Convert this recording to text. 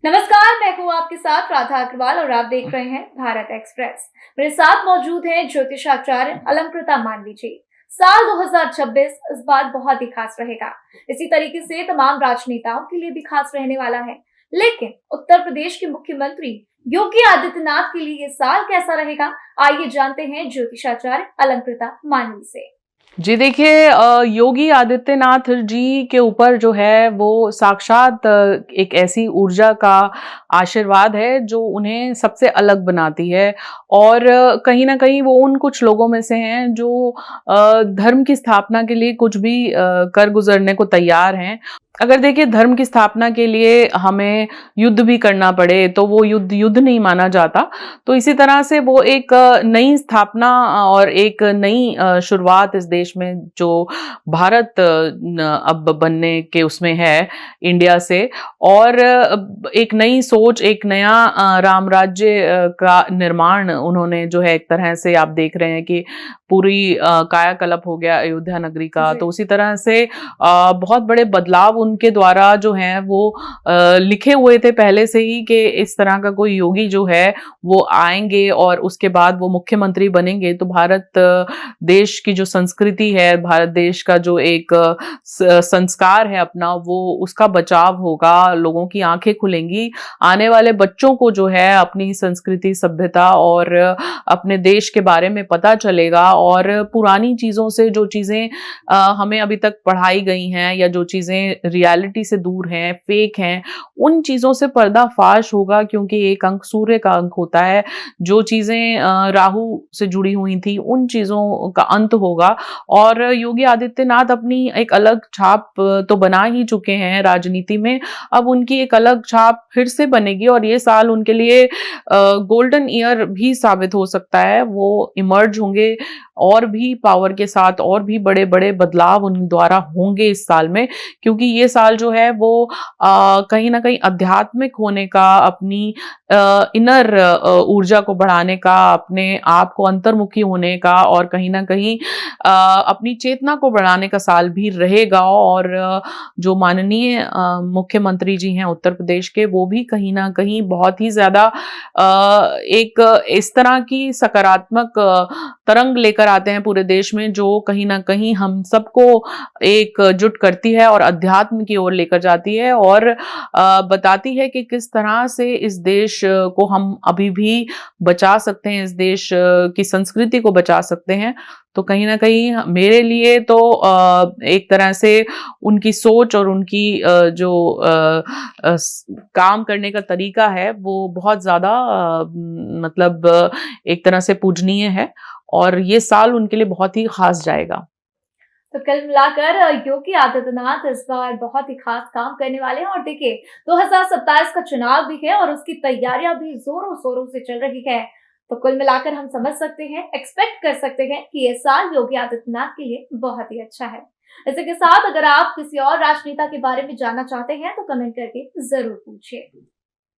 नमस्कार, मैं हूँ आपके साथ राधा अग्रवाल और आप देख रहे हैं भारत एक्सप्रेस। मेरे साथ मौजूद हैं ज्योतिषाचार्य अलंकृता मानवी जी। साल 2026 इस बार बहुत ही खास रहेगा। इसी तरीके से तमाम राजनेताओं के लिए भी खास रहने वाला है। लेकिन उत्तर प्रदेश के मुख्यमंत्री योगी आदित्यनाथ के लिए ये साल कैसा रहेगा, आइए जानते हैं ज्योतिषाचार्य अलंकृता मानवी से। जी देखिए, योगी आदित्यनाथ जी के ऊपर जो है वो साक्षात एक ऐसी ऊर्जा का आशीर्वाद है जो उन्हें सबसे अलग बनाती है। और कहीं ना कहीं वो उन कुछ लोगों में से हैं जो धर्म की स्थापना के लिए कुछ भी कर गुजरने को तैयार हैं। अगर देखिए, धर्म की स्थापना के लिए हमें युद्ध भी करना पड़े तो वो युद्ध युद्ध नहीं माना जाता। तो इसी तरह से वो एक नई स्थापना और एक नई शुरुआत इस देश में जो भारत अब बनने के उसमें है इंडिया से। और एक नई सोच, एक नया राम राज्य का निर्माण उन्होंने जो है, एक तरह से आप देख रहे हैं कि पूरी कायाकल्प हो गया अयोध्या नगरी का। तो उसी तरह से बहुत बड़े बदलाव उनके द्वारा जो हैं वो लिखे हुए थे पहले से ही कि इस तरह का कोई योगी जो है वो आएंगे और उसके बाद वो मुख्यमंत्री बनेंगे तो भारत देश की जो संस्कृति है, भारत देश का जो एक संस्कार है अपना, वो उसका बचाव होगा, लोगों की आंखें खुलेंगी, आने वाले बच्चों को जो है अपनी संस्कृति, सभ्यता और अपने देश के बारे में पता चलेगा। और पुरानी चीजों से जो चीजें हमें अभी तक पढ़ाई गई हैं या जो चीजें रियलिटी से दूर हैं, फेक हैं, उन चीजों से पर्दाफाश होगा। क्योंकि एक अंक सूर्य का अंक होता है, जो चीजें राहु से जुड़ी हुई थी उन चीजों का अंत होगा। और योगी आदित्यनाथ अपनी एक अलग छाप तो बना ही चुके हैं राजनीति में, अब उनकी एक अलग छाप फिर से बनेगी और ये साल उनके लिए गोल्डन ईयर भी साबित हो सकता है। वो इमर्ज होंगे और भी पावर के साथ, और भी बड़े बड़े बदलाव उन द्वारा होंगे इस साल में। क्योंकि ये साल जो है वो कहीं ना कहीं आध्यात्मिक होने का, अपनी इनर ऊर्जा को बढ़ाने का, अपने आप को अंतर्मुखी होने का और कहीं ना कहीं अपनी चेतना को बढ़ाने का साल भी रहेगा। और जो माननीय मुख्यमंत्री जी हैं उत्तर प्रदेश के, वो भी कहीं ना कहीं बहुत ही ज्यादा एक इस तरह की सकारात्मक तरंग लेकर आते हैं पूरे देश में, जो कहीं ना कहीं हम सबको एकजुट करती है और अध्यात्म की ओर लेकर जाती है और बताती है कि किस तरह से इस देश को हम अभी भी बचा सकते हैं, इस देश की संस्कृति को बचा सकते हैं। तो कहीं ना कहीं मेरे लिए तो एक तरह से उनकी सोच और उनकी जो काम करने का तरीका है वो बहुत ज्यादा मतलब एक तरह से पूजनीय है और ये साल उनके लिए बहुत ही खास जाएगा। तो कुल मिलाकर योगी आदित्यनाथ इस बार बहुत ही खास काम करने वाले हैं। और देखिए, 2027 का चुनाव भी है और उसकी तैयारियां भी जोरों शोरों से चल रही है। तो कुल मिलाकर हम समझ सकते हैं, एक्सपेक्ट कर सकते हैं कि ये साल योगी आदित्यनाथ के लिए बहुत ही अच्छा है। इसी के साथ अगर आप किसी और राजनेता के बारे में जानना चाहते हैं तो कमेंट करके जरूर पूछिए।